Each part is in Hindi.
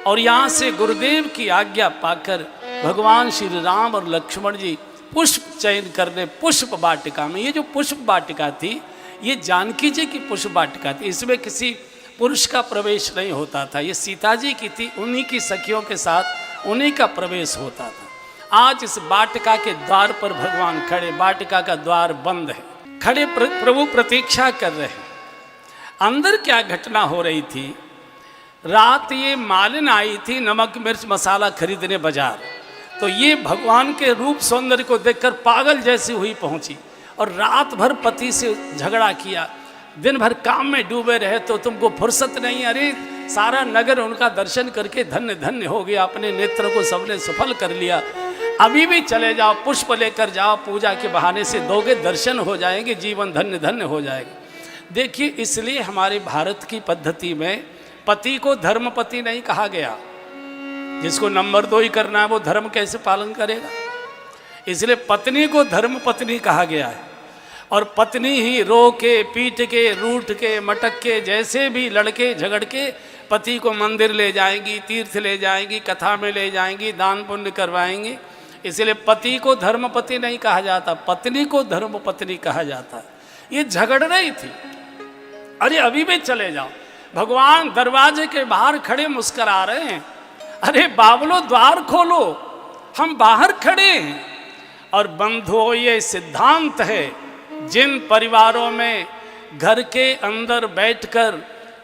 और यहाँ से गुरुदेव की आज्ञा पाकर भगवान श्री राम और लक्ष्मण जी पुष्प चयन करने पुष्प वाटिका में, ये जो पुष्प वाटिका थी ये जानकी जी की पुष्प वाटिका थी, इसमें किसी पुरुष का प्रवेश नहीं होता था, ये सीता जी की थी, उन्हीं की सखियों के साथ उन्हीं का प्रवेश होता था। आज इस वाटिका के द्वार पर भगवान खड़े, वाटिका का द्वार बंद है, खड़े प्रभु प्रतीक्षा कर रहे हैं। अंदर क्या घटना हो रही थी, रात ये मालिन आई थी नमक मिर्च मसाला खरीदने बाजार, तो ये भगवान के रूप सौंदर्य को देखकर पागल जैसी हुई पहुंची और रात भर पति से झगड़ा किया, दिन भर काम में डूबे रहे तो तुमको फुर्सत नहीं। अरे सारा नगर उनका दर्शन करके धन्य धन्य हो गया, अपने नेत्र को सबने सफल कर लिया, अभी भी चले जाओ, पुष्प लेकर जाओ, पूजा के बहाने से दोगे, दर्शन हो जाएंगे, जीवन धन्य धन्य हो जाएगा। देखिए, इसलिए हमारे भारत की पद्धति में पति को धर्मपति नहीं कहा गया, जिसको नंबर 2 ही करना है वो धर्म कैसे पालन करेगा, इसलिए पत्नी को धर्म पत्नी कहा गया है। और पत्नी ही रो के पीट के रूठ के मटक के जैसे भी लड़के झगड़ के पति को मंदिर ले जाएंगी, तीर्थ ले जाएंगी, कथा में ले जाएंगी, दान पुण्य करवाएंगी, इसलिए पति को धर्मपति नहीं कहा जाता, पत्नी को धर्म पत्नी कहा जाता। ये झगड़ रही थी, अरे अभी भी चले जाओ, भगवान दरवाजे के बाहर खड़े मुस्कुरा रहे हैं, अरे बाबलो द्वार खोलो, हम बाहर खड़े हैं। और बंधुओं, ये सिद्धांत है, जिन परिवारों में घर के अंदर बैठकर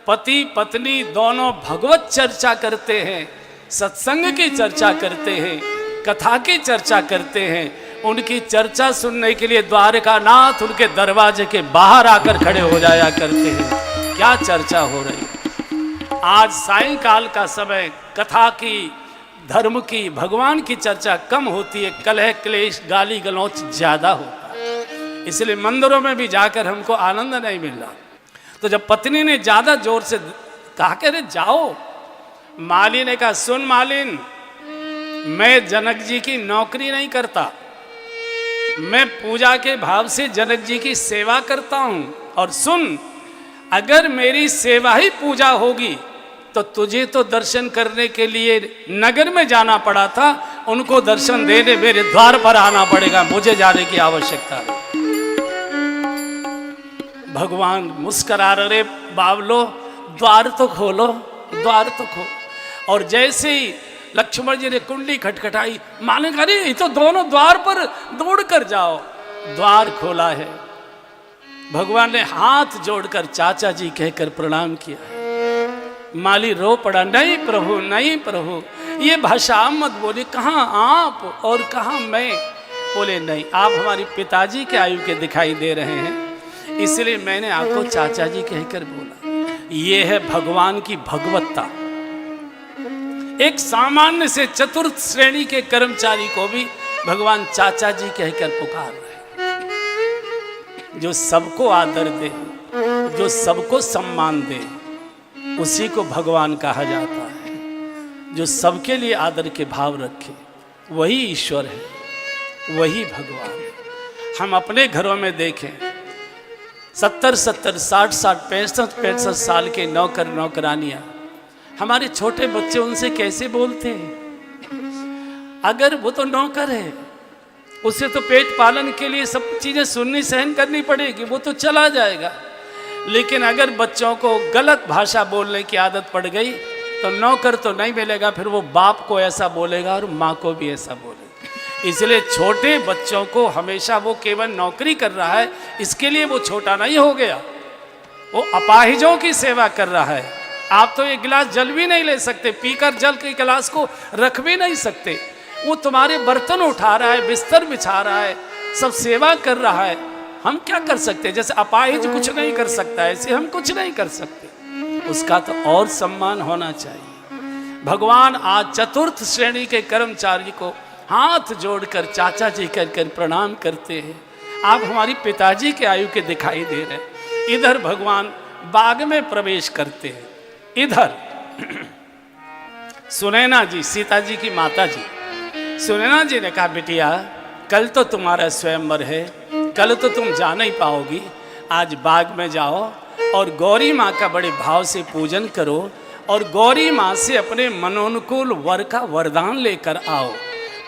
पति पत्नी दोनों भगवत चर्चा करते हैं, सत्संग की चर्चा करते हैं, कथा की चर्चा करते हैं, उनकी चर्चा सुनने के लिए द्वारकानाथ उनके दरवाजे के बाहर आकर खड़े हो जाया करते हैं। क्या चर्चा हो रही है आज सायंकाल का समय, कथा की, धर्म की, भगवान की चर्चा कम होती है, कलह क्लेश गाली गलौच ज्यादा होता है, इसलिए मंदिरों में भी जाकर हमको आनंद नहीं मिल रहा। तो जब पत्नी ने ज्यादा जोर से कहा कि अरे जाओ, माली ने कहा सुन मालिन, मैं जनक जी की नौकरी नहीं करता, मैं पूजा के भाव से जनक जी की सेवा करता हूं, और सुन, अगर मेरी सेवा ही पूजा होगी तो तुझे तो दर्शन करने के लिए नगर में जाना पड़ा था, उनको दर्शन देने मेरे द्वार पर आना पड़ेगा, मुझे जाने की आवश्यकता नहीं। भगवान मुस्कुरा रहे, बावलो द्वार तो खोलो, द्वार तो खोलो। और जैसे ही लक्ष्मण जी ने कुंडली खटखटाई, माने अरे ये तो दोनों द्वार पर दौड़ कर जाओ, द्वार खोला है। भगवान ने हाथ जोड़कर चाचा जी कहकर प्रणाम किया। माली रो पड़ा, नहीं प्रभु, नहीं प्रभु, ये भाषा मत बोले, कहाँ आप और कहाँ मैं। बोले नहीं, आप हमारे पिताजी के आयु के दिखाई दे रहे हैं, इसलिए मैंने आपको चाचा जी कहकर बोला। ये है भगवान की भगवत्ता। एक सामान्य से चतुर्थ श्रेणी के कर्मचारी को भी भगवान चाचा जी कहकर पुकार रहे हैं। जो सबको आदर दे, जो सबको सम्मान दे, उसी को भगवान कहा जाता है। जो सबके लिए आदर के भाव रखे, वही ईश्वर है, वही भगवान है। हम अपने घरों में देखें, 70-70, 60-60, 65-65 साल के नौकर नौकरानियां, हमारे छोटे बच्चे उनसे कैसे बोलते हैं। अगर वो तो नौकर है, उसे तो पेट पालन के लिए सब चीजें सुननी सहन करनी पड़ेगी, वो तो चला जाएगा। लेकिन अगर बच्चों को गलत भाषा बोलने की आदत पड़ गई तो नौकर तो नहीं मिलेगा, फिर वो बाप को ऐसा बोलेगा और माँ को भी ऐसा बोलेगा। इसलिए छोटे बच्चों को हमेशा, वो केवल नौकरी कर रहा है इसके लिए वो छोटा नहीं हो गया, वो अपाहिजों की सेवा कर रहा है। आप तो एक गिलास जल भी नहीं ले सकते, पीकर जल के गिलास को रख भी नहीं सकते। वो तुम्हारे बर्तन उठा रहा है, बिस्तर बिछा रहा है, सब सेवा कर रहा है। हम क्या कर सकते? जैसे अपाहिज कुछ नहीं कर सकता, ऐसे हम कुछ नहीं कर सकते। उसका तो और सम्मान होना चाहिए। भगवान आज चतुर्थ श्रेणी के कर्मचारी को हाथ जोड़कर चाचा जी कहकर प्रणाम करते हैं। आप हमारी पिताजी के आयु के दिखाई दे रहे हैं। इधर भगवान बाग में प्रवेश करते हैं। इधर सुनैना जी, सीता जी की माता जी, सुनैना जी ने कहा बिटिया, कल तो तुम्हारा स्वयंवर है, कल तो तुम जा नहीं पाओगी, आज बाग में जाओ और गौरी माँ का बड़े भाव से पूजन करो और गौरी माँ से अपने मनोनुकूल वर का वरदान लेकर आओ।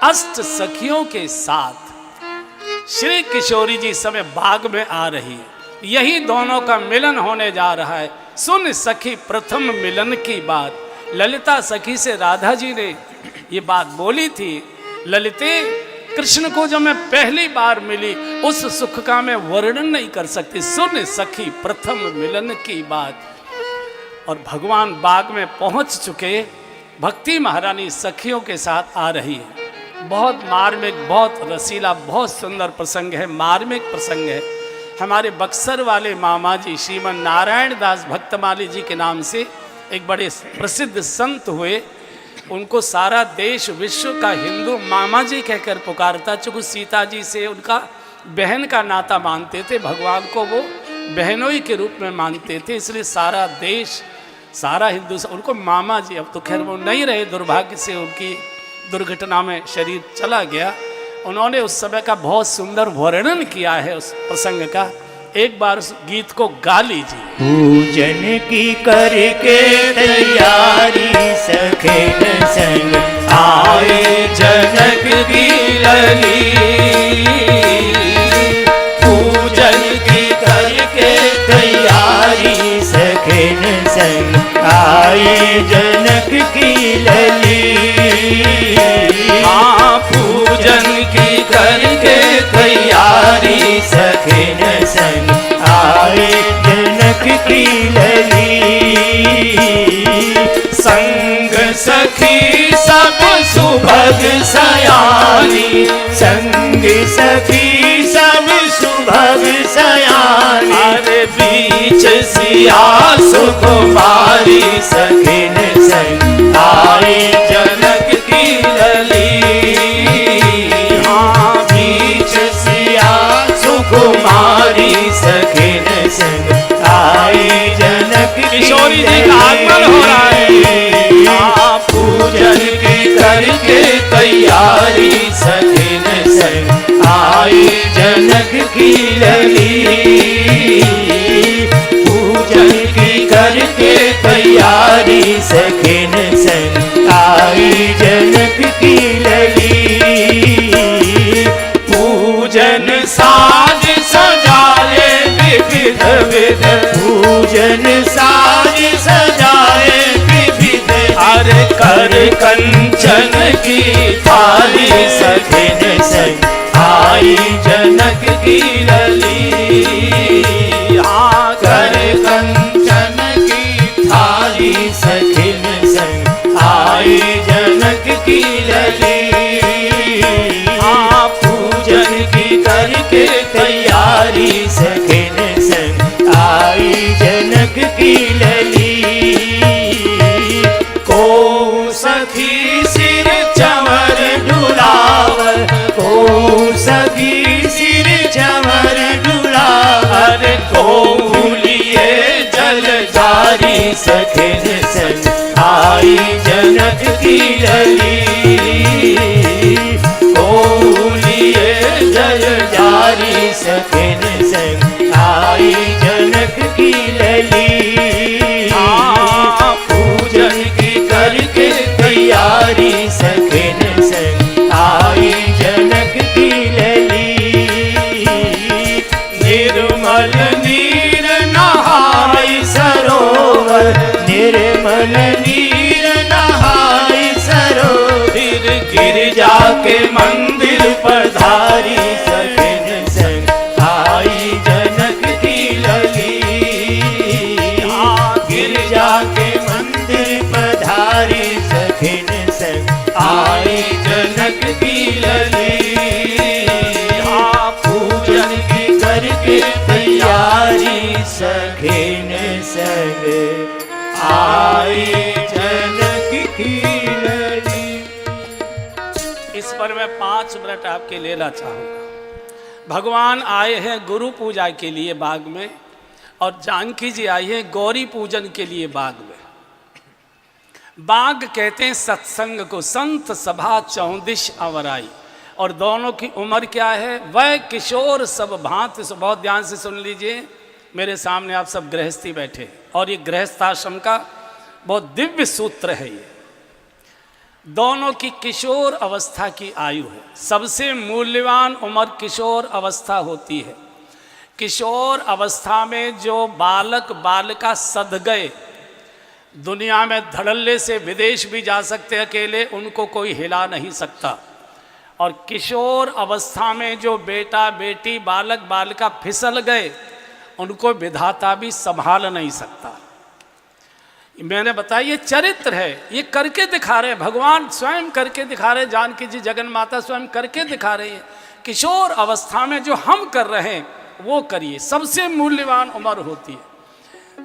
अष्ट सखियों के साथ श्री किशोरी जी समय बाग में आ रही है। यही दोनों का मिलन होने जा रहा है। सुन सखी प्रथम मिलन की बात। ललिता सखी से राधा जी ने ये बात बोली थी, ललिते कृष्ण को जब मैं पहली बार मिली उस सुख का मैं वर्णन नहीं कर सकती। सुन सखी प्रथम मिलन की बात। और भगवान बाग में पहुंच चुके। भक्ति महारानी सखियों के साथ आ रही है। बहुत मार्मिक, बहुत रसीला, बहुत सुंदर प्रसंग है, मार्मिक प्रसंग है। हमारे बक्सर वाले मामा जी श्रीमन नारायण दास भक्तमाली जी के नाम से एक बड़े प्रसिद्ध संत हुए। उनको सारा देश विश्व का हिंदू मामा जी कहकर पुकारता, चूँकि सीता जी से उनका बहन का नाता मानते थे, भगवान को वो बहनोई के रूप में मानते थे, इसलिए सारा देश, सारा हिंदू उनको मामा जी। अब तो खैर वो नहीं रहे, दुर्भाग्य से उनकी दुर्घटना में शरीर चला गया। उन्होंने उस समय का बहुत सुंदर वर्णन किया है उस प्रसंग का। एक बार उस गीत को गा लीजिए। पूजन की करके तैयारी सखेन संग आए जनक की लली। पूजन की करके तैयारी सखेन संग आए जनक की लली। हाँ पूजन की करके तैयारी सखेन संग आए जनक की लली। संग सखी सब सुभग सयानी, संग सखी सब सुभग सयानी। अरे बीच सिया सुकुमारी सखिन संग आए जनक की लली। हाँ बीच सिया सुकुमारी सखिन संग आए जनक की किशोरी जी का आगमन हो रहा है। हाँ पूजन की करके तैयारी सखिन संग आए जनक की लली। पूजन की करके तैयारी सखिन संग आए जनक की लली। पूजन साज सजाए विविध विध, पूजन साज सजाए विविध। अरे कर कंचन की थाली सखिन संग आई जनक की लली। हाँ कर कंचन की थाली सखिन संग आई जनक की लली। हाँ पूजन की करके तैयारी सखिन संग आई जनक की लली। को सखी सिर चमर डुलावर, को सखी सिर चमर डुलावर। कोलिए जल जारी सखिन संग आई जनक की लली। कोलिए जल जारी सखिन संग आई जनक की लली। पूजन की करके तैयारी सखिन संग आई जनक की लली। निर्मल नीर नहाई सरोवर, निर्मल नीर नहाई सरोवर। गिरजा के मंदिर पधारी सखिन संग आई जनक की लली। गिरजा के मंदिर पधारी सखिन संग आई जनक की लली। पूजन की करके तैयारी सखिन संग आई जनक की लली। इस पर मैं 5 मिनट आपके लेना चाहूँगा। भगवान आए हैं गुरु पूजा के लिए बाग में, और जानकी जी आई है गौरी पूजन के लिए बाग में। बाग कहते हैं सत्संग को, संत सभा चौदिश अवराई। और दोनों की उम्र क्या है? वह किशोर सब भांति। बहुत ध्यान से सुन लीजिए, मेरे सामने आप सब गृहस्थी बैठे, और ये गृहस्थाश्रम का बहुत दिव्य सूत्र है ये। दोनों की किशोर अवस्था की आयु है। सबसे मूल्यवान उम्र किशोर अवस्था होती है। किशोर अवस्था में जो बालक बालिका सध गए, दुनिया में धड़ल्ले से विदेश भी जा सकते अकेले, उनको कोई हिला नहीं सकता। और किशोर अवस्था में जो बेटा बेटी बालक बालिका फिसल गए, उनको विधाता भी संभाल नहीं सकता। मैंने बताया ये चरित्र है, ये करके दिखा रहे हैं, भगवान स्वयं करके दिखा रहे हैं, जानकी जी जगन माता स्वयं करके दिखा रही है। किशोर अवस्था में जो हम कर रहे हैं वो करिए। सबसे मूल्यवान उम्र होती है।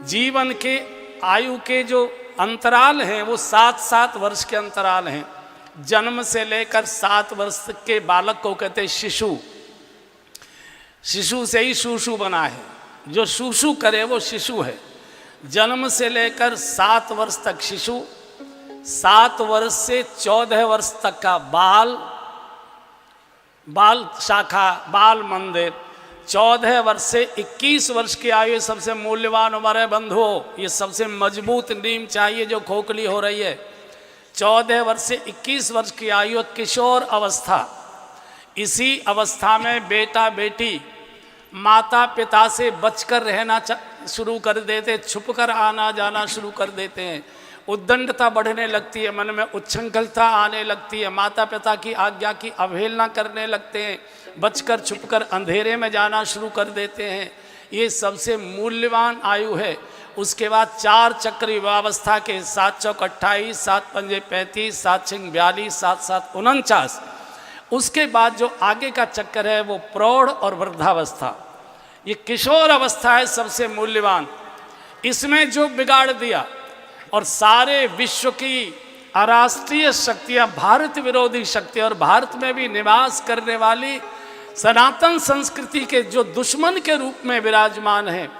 जीवन के आयु के जो अंतराल हैं वो 7-7 वर्ष के अंतराल हैं। जन्म से लेकर 7 वर्ष के बालक को कहते हैं शिशु। शिशु से ही शूशु बना है, जो शूशु करे वो शिशु है। जन्म से लेकर 7 वर्ष तक शिशु, 7 वर्ष से 14 वर्ष तक का बाल शाखा, बाल मंदिर, 14 वर्ष से 21 वर्ष की आयु सबसे मूल्यवान उम्र है बंधुओं। ये सबसे मजबूत नींव चाहिए जो खोखली हो रही है। 14 वर्ष से 21 वर्ष की आयु किशोर अवस्था। इसी अवस्था में बेटा बेटी माता पिता से बचकर रहना शुरू कर देते, छुपकर आना जाना शुरू कर देते हैं। उद्दंडता बढ़ने लगती है, मन में उच्छृंखलता आने लगती है, माता पिता की आज्ञा की अवहेलना करने लगते हैं, बचकर छुपकर अंधेरे में जाना शुरू कर देते हैं। ये सबसे मूल्यवान आयु है। उसके बाद 4 चक्र युवावस्था के 7 चौक 28, 7 पंजे 35, 7 छिंग 42, 7 7 49। उसके बाद जो आगे का चक्कर है वो प्रौढ़ और वृद्धावस्था। ये किशोर अवस्था है सबसे मूल्यवान। इसमें जो बिगाड़ दिया और सारे विश्व की अराष्ट्रीय शक्तियाँ, भारत विरोधी शक्तियाँ और भारत में भी निवास करने वाली सनातन संस्कृति के जो दुश्मन के रूप में विराजमान हैं,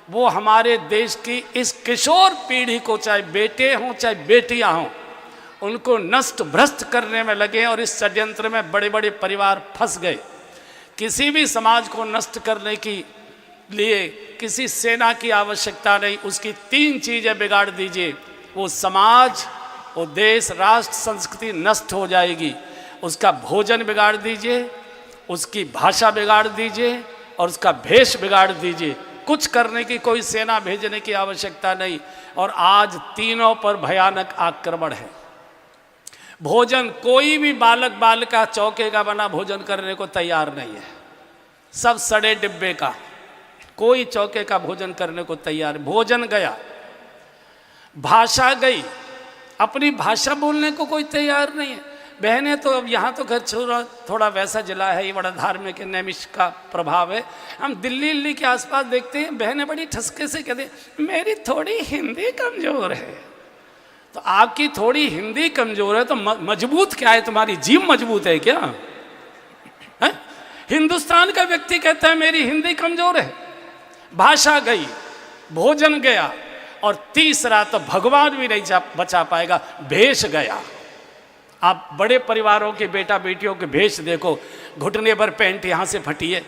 वो हमारे देश की इस किशोर पीढ़ी को, चाहे बेटे हों चाहे बेटियां हों, उनको नष्ट भ्रष्ट करने में लगे। और इस षड्यंत्र में बड़े बड़े परिवार फंस गए। किसी भी समाज को नष्ट करने के लिए किसी सेना की आवश्यकता नहीं। उसकी 3 चीज़ें बिगाड़ दीजिए, वो समाज, वो देश, राष्ट्र, संस्कृति नष्ट हो जाएगी। उसका भोजन बिगाड़ दीजिए, उसकी भाषा बिगाड़ दीजिए और उसका भेष बिगाड़ दीजिए। कुछ करने की, कोई सेना भेजने की आवश्यकता नहीं। और आज तीनों पर भयानक आक्रमण है। भोजन, कोई भी बालक बालिका चौके का बना भोजन करने को तैयार नहीं है। सब सड़े डिब्बे का, कोई चौके का भोजन करने को तैयार। भोजन गया, भाषा गई, अपनी भाषा बोलने को कोई तैयार नहीं है। बहनें तो अब यहाँ तो घर थोड़ा वैसा जिला है, ये बड़ा धार्मिक नैमिष का प्रभाव है। हम दिल्ली के आसपास देखते हैं, बहनें बड़ी ठसके से कहते हैं मेरी थोड़ी हिंदी कमज़ोर है। तो आपकी थोड़ी हिंदी कमज़ोर है तो मजबूत क्या है? तुम्हारी जीभ मजबूत है क्या? है? हिंदुस्तान का व्यक्ति कहता है मेरी हिंदी कमज़ोर है। भाषा गई, भोजन गया और तीसरा तो भगवान भी नहीं बचा पाएगा, भेष गया। आप बड़े परिवारों के बेटा बेटियों के भेष देखो, घुटने पर पैंट यहाँ से फटी है,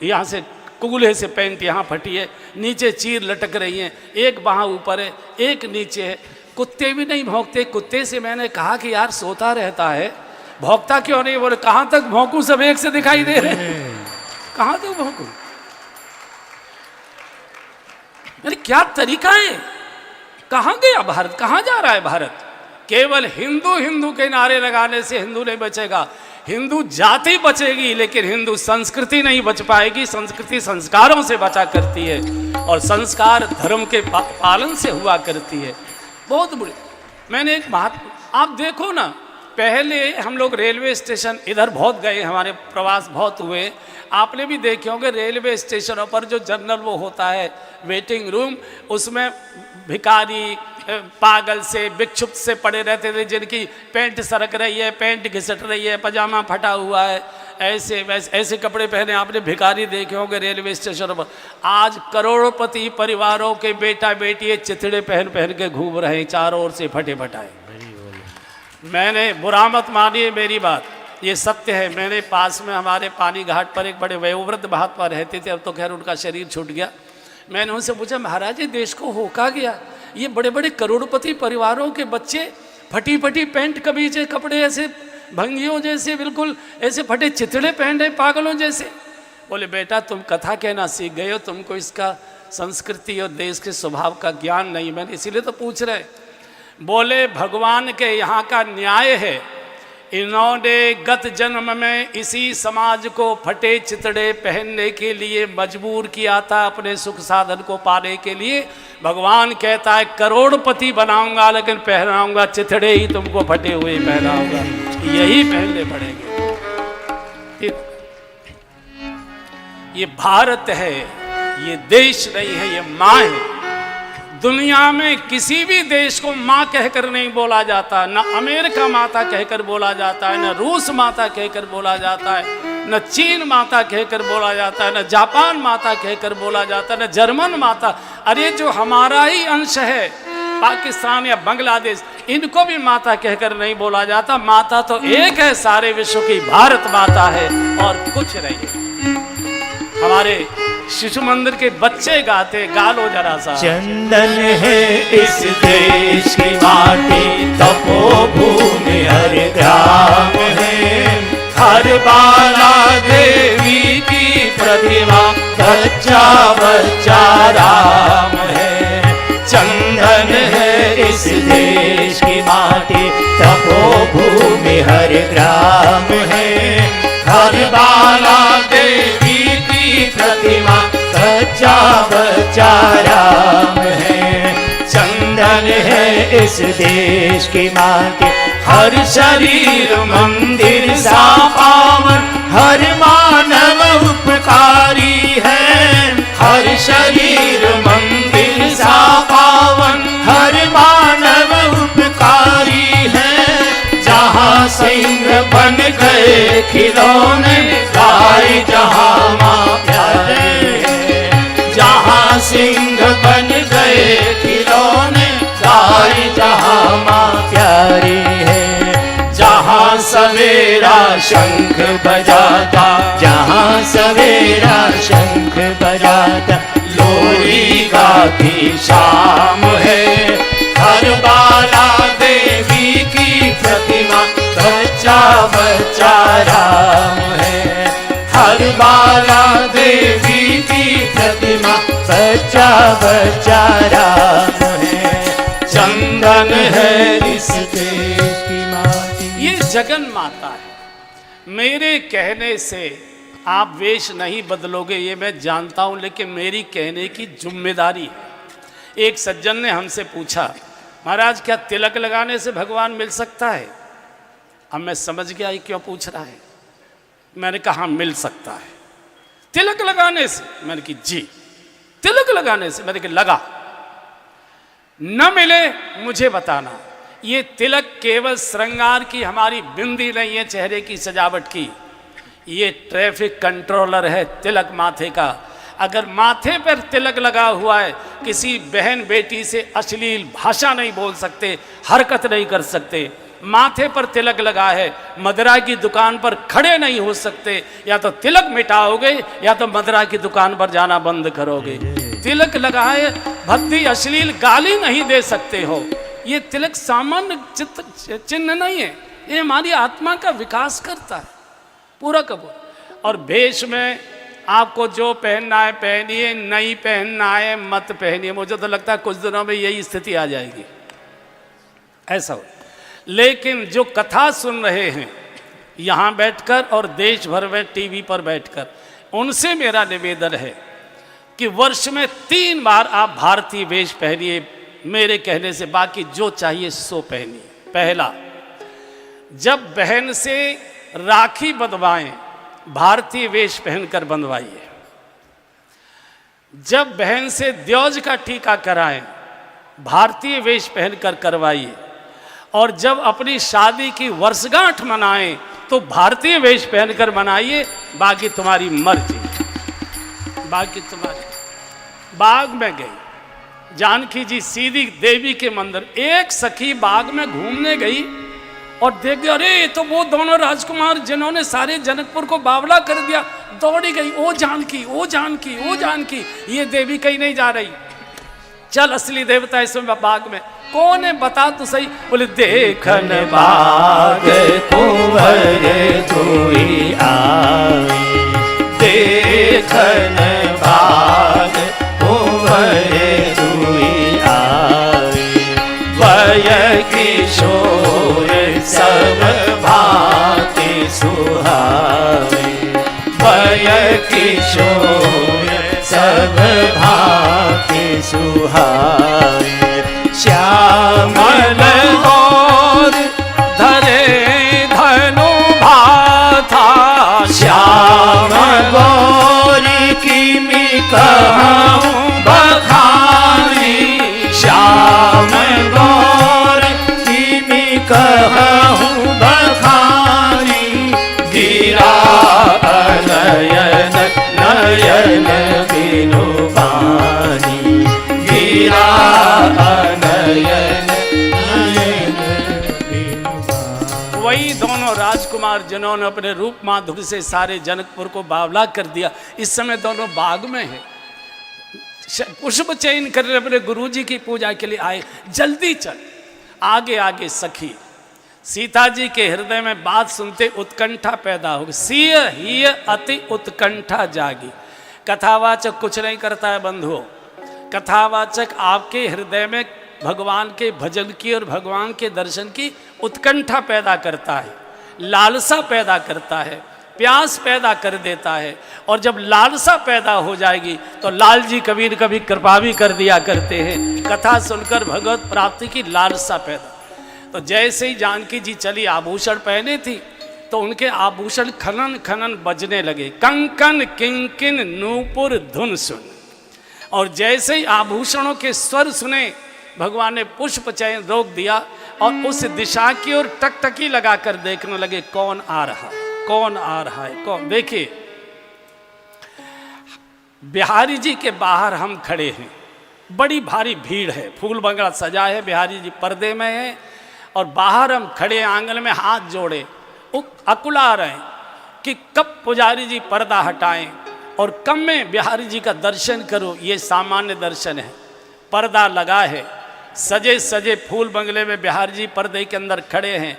यहाँ से कुगले से पैंट यहाँ फटी है, नीचे चीर लटक रही हैं, एक बाँह ऊपर है एक नीचे है। कुत्ते भी नहीं भौंकते। कुत्ते से मैंने कहा कि यार सोता रहता है, भौंकता क्यों नहीं? बोले कहाँ तक भौंकूं, सब एक से दिखाई दे रहे हैं, कहाँ तक भौंकूं? अरे क्या तरीका है? कहाँ गया भारत? कहाँ जा रहा है भारत? केवल हिंदू हिंदू के नारे लगाने से हिंदू नहीं बचेगा। हिंदू जाति बचेगी लेकिन हिंदू संस्कृति नहीं बच पाएगी। संस्कृति संस्कारों से बचा करती है और संस्कार धर्म के पालन से हुआ करती है। बहुत बुरी। मैंने एक बात, आप देखो ना, पहले हम लोग रेलवे स्टेशन इधर बहुत गए, हमारे प्रवास बहुत हुए। आपने भी देखे होंगे रेलवे स्टेशनों पर जो जनरल वो होता है वेटिंग रूम, उसमें भिखारी पागल से भिक्षुक से पड़े रहते थे, जिनकी पैंट सरक रही है, पैंट घिसट रही है, पजामा फटा हुआ है, ऐसे वैसे ऐसे कपड़े पहने आपने भिखारी देखे होंगे रेलवे स्टेशनों पर। आज करोड़पति परिवारों के बेटा बेटी चिथड़े पहन पहन के घूम रहे हैं, चारों ओर से फटे फटाए। मैंने बुरा मत मानिए मेरी बात, ये सत्य है। मेरे पास में हमारे पानी घाट पर एक बड़े वयोवृद्ध महात्मा रहते थे, अब तो खैर उनका शरीर छूट गया। मैंने उनसे पूछा महाराज ये देश को हो क्या गया? ये बड़े बड़े करोड़पति परिवारों के बच्चे फटी फटी पैंट कमीज कपड़े ऐसे भंगियों जैसे बिल्कुल ऐसे फटे चिथड़े पहन रहे पागलों जैसे। बोले बेटा तुम कथा कहना सीख गए हो, तुमको इसका संस्कृति और देश के स्वभाव का ज्ञान नहीं, मैंने इसीलिए तो पूछ रहे। बोले भगवान के यहाँ का न्याय है, इन्होंने गत जन्म में इसी समाज को फटे चितड़े पहनने के लिए मजबूर किया था अपने सुख साधन को पाने के लिए। भगवान कहता है करोड़पति बनाऊंगा लेकिन पहनाऊंगा चितड़े ही तुमको फटे हुए पहनाऊंगा, यही पहनने पड़ेंगे। ये भारत है, ये देश नहीं है, ये माँ है। दुनिया में किसी भी देश को माँ कहकर नहीं बोला जाता, न अमेरिका माता कहकर बोला जाता है, न रूस माता कहकर बोला जाता है, न चीन माता कहकर बोला जाता है, न जापान माता कहकर बोला जाता है, न जर्मन माता। अरे जो हमारा ही अंश है पाकिस्तान या बांग्लादेश, इनको भी माता कहकर नहीं बोला जाता। माता तो एक है सारे विश्व की, भारत माता है और कुछ नहीं है। हमारे शिशु मंदिर के बच्चे गाते, गा लो जरा सा। चंदन है इस देश की माटी, तपोभूमि हर ग्राम है। हर बाला देवी की प्रतिमा, बच्चा बच्चा राम है। चंदन है इस देश की माटी, तपोभूमि हर ग्राम है। हर बाला देवी प्रतिमा, बच्चा बच्चा राम है। चंदन है इस देश की माटी, हर शरीर मंदिर सा पावन, हर मानव उपकारी है। हर शरीर मंदिर सा पावन, हर मानव उपकारी है। जहाँ सिंह बन गए खिलौने, गाय जहाँ माँ प्यारे हैं। जहाँ सिंह बन गए खिलौने, गाय जहाँ माँ प्यारी है। जहाँ सवेरा शंख बजाता, जहाँ सवेरा शंख बजाता, लोरी गाती शाम है। हर बाला देवी की प्रतिमा, बच्चा बच्चा राम है। हर बाला देवी की प्रतिमा, बच्चा बच्चा राम है। चंदन है इस देश की माटी। ये जगन माता है। मेरे कहने से आप वेश नहीं बदलोगे ये मैं जानता हूं, लेकिन मेरी कहने की जिम्मेदारी है। एक सज्जन ने हमसे पूछा, महाराज क्या तिलक लगाने से भगवान मिल सकता है? अब मैं समझ गया ये क्यों पूछ रहा है। मैंने कहा मिल सकता है तिलक लगाने से। मैंने कहा जी तिलक लगाने से। मैंने कहा लगा, न मिले मुझे बताना। ये तिलक केवल श्रृंगार की हमारी बिंदी नहीं है, चेहरे की सजावट की। ये ट्रैफिक कंट्रोलर है तिलक माथे का। अगर माथे पर तिलक लगा हुआ है, किसी बहन बेटी से अश्लील भाषा नहीं बोल सकते, हरकत नहीं कर सकते। माथे पर तिलक लगा है, मदिरा की दुकान पर खड़े नहीं हो सकते। या तो तिलक मिटाओगे या तो मदिरा की दुकान पर जाना बंद करोगे। तिलक लगाए भद्दी अश्लील गाली नहीं दे सकते हो। ये तिलक सामान्य चिन्ह नहीं है, ये हमारी आत्मा का विकास करता है पूरा कबूल। और भेष में आपको जो पहनना है पहनिए, नहीं पहनना है मत पहनिए। मुझे तो लगता है कुछ दिनों में यही स्थिति आ जाएगी, ऐसा हो। लेकिन जो कथा सुन रहे हैं यहाँ बैठकर और देश भर में टीवी पर बैठकर, उनसे मेरा निवेदन है कि वर्ष में 3 बार आप भारतीय वेश पहनिए मेरे कहने से, बाकी जो चाहिए सो पहनिए। पहला, जब बहन से राखी बंधवाएं भारतीय वेश पहनकर बंधवाइए। जब बहन से द्योज का टीका कराएं भारतीय वेश पहनकर करवाइए। और जब अपनी शादी की वर्षगांठ मनाएं तो भारतीय वेश पहनकर मनाइए। बाकी तुम्हारी मर्जी, बाकी तुम्हारी। बाग में गई जानकी जी सीधी देवी के मंदिर, एक सखी बाग में घूमने गई और देख गया, अरे ये तो वो दोनों राजकुमार जिन्होंने सारे जनकपुर को बावला कर दिया। दौड़ी गई, ओ जानकी, ओ जानकी, ओ जानकी। ये देवी कहीं नहीं जा रही, चल असली देवता इसमें बाग में कौन है बता तो सही। बोले देखन बाग कुंवर कोई आए, देखन बाग कुंवर कोई आए, वय किशोर सब भांति सुहावे, वय किशोर सब भांति सुहावे, श्यामल और धरे धनु भाथा, श्याम गौरी की मी कहूँ बखानी, श्याम गौर की मी कहूँ बखानी, गिरा नयन नयन बिनु पानी, गिरा नयन नयन बिनु पानी। वही दोनों राजकुमार जिन्होंने अपने रूप माधुर्य से सारे जनकपुर को बावला कर दिया, इस समय दोनों बाग में है, पुष्प चयन कर अपने गुरुजी की पूजा के लिए आए। जल्दी चल। आगे आगे सखी सीता जी के हृदय में बात सुनते उत्कंठा पैदा होगी। सिय ही अति उत्कंठा जागी। कथावाचक कुछ नहीं करता है बंधुओं, कथावाचक आपके हृदय में भगवान के भजन की और भगवान के दर्शन की उत्कंठा पैदा करता है, लालसा पैदा करता है, प्यास पैदा कर देता है। और जब लालसा पैदा हो जाएगी तो लाल जी कभी न कभी कृपा भी कर दिया करते हैं, कथा सुनकर भगवत प्राप्ति की लालसा पैदा। तो जैसे ही जानकी जी चली, आभूषण पहने थी तो उनके आभूषण खनन खनन बजने लगे, कंकन किंकिन नूपुर धुन सुन। और जैसे ही आभूषणों के स्वर सुने भगवान ने पुष्प चयन रोक दिया और उस दिशा की ओर टकटकी लगाकर देखने लगे कौन आ रहा है, कौन आ रहा है, कौन। देखिए बिहारी जी के बाहर हम खड़े हैं, बड़ी भारी भीड़ है, फूल बंगला सजा है, बिहारी जी पर्दे में है और बाहर हम खड़े आंगन में हाथ जोड़े अकुला रहे हैं कि कब पुजारी जी पर्दा हटाएं और कब में बिहारी जी का दर्शन करूं। ये सामान्य दर्शन है, पर्दा लगा है, सजे सजे फूल बंगले में बिहारी जी पर्दे के अंदर खड़े हैं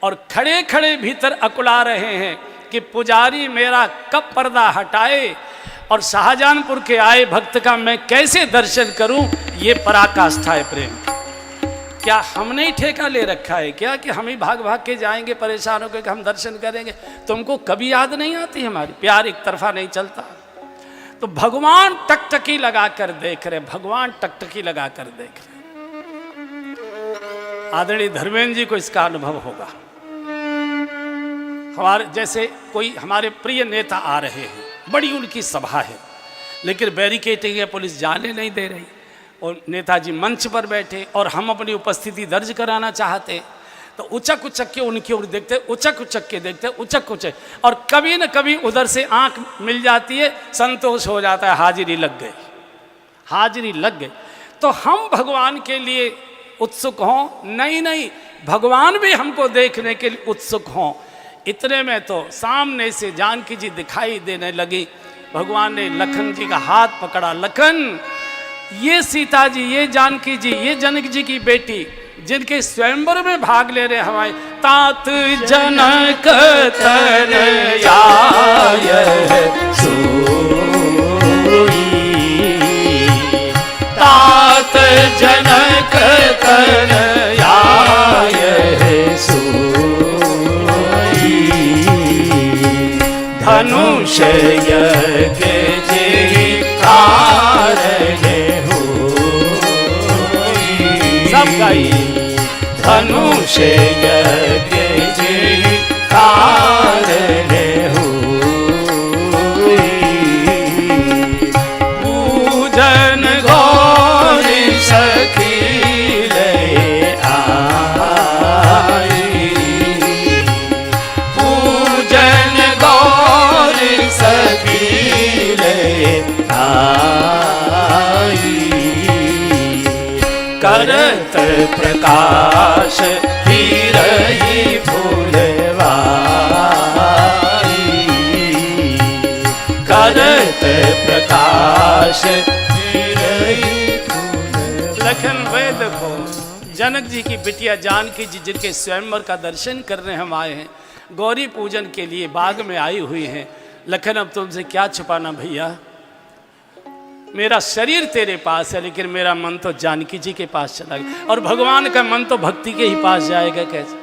और खड़े खड़े भीतर अकुला रहे हैं कि पुजारी मेरा कब पर्दा हटाए और शाहजहानपुर के आए भक्त का मैं कैसे दर्शन करूं। ये पराकाष्ठा है प्रेम। क्या हमने ही ठेका ले रखा है क्या कि हम ही भाग भाग के जाएंगे परेशान होकर कि हम दर्शन करेंगे। तुमको कभी याद नहीं आती हमारी, प्यार एक तरफा नहीं चलता। तो भगवान टकटकी लगा कर देख रहे, भगवान टकटकी लगा कर देख रहे। आदरणीय धर्मेंद्र जी को इसका अनुभव होगा। हमारे जैसे कोई हमारे प्रिय नेता आ रहे हैं, बड़ी उनकी सभा है लेकिन बैरिकेटिंग है, पुलिस जाने नहीं दे रही और नेताजी मंच पर बैठे और हम अपनी उपस्थिति दर्ज कराना चाहते तो उचक उचक के उनकी ओर देखते, उचक उचक के देखते, उचक उचक, और कभी न कभी उधर से आंख मिल जाती है, संतोष हो जाता है, हाजिरी लग गई, हाजिरी लग गई। तो हम भगवान के लिए उत्सुक हों? नहीं नहीं, भगवान भी हमको देखने के लिए उत्सुक हों। इतने में तो सामने से जानकी जी दिखाई देने लगी। भगवान ने लखन जी का हाथ पकड़ा, लखन ये सीता जी, ये जानकी जी, ये जनक जी की बेटी जिनके स्वयंवर में भाग ले रहे हमारे तात जनक तन आय सोई, तात जनक तन आय सोई, धनुष यज्ञ जे कारण सब गाई, धनुष यज्ञ जे कारण होई, पूजन घोर सखी ले आई, पूजन घोर सखी ले आई, करत प्रकाश हीरही फूलवाई, करत प्रकाश हीरही फूलवाई। जनक जी की बिटिया जानकी जी जिनके स्वयंवर का दर्शन करने हम आए हैं, गौरी पूजन के लिए बाग में आई हुई हैं। लखन अब तुमसे क्या छुपाना भैया, मेरा शरीर तेरे पास है लेकिन मेरा मन तो जानकी जी के पास चला गया, और भगवान का मन तो भक्ति के ही पास जाएगा कैसे।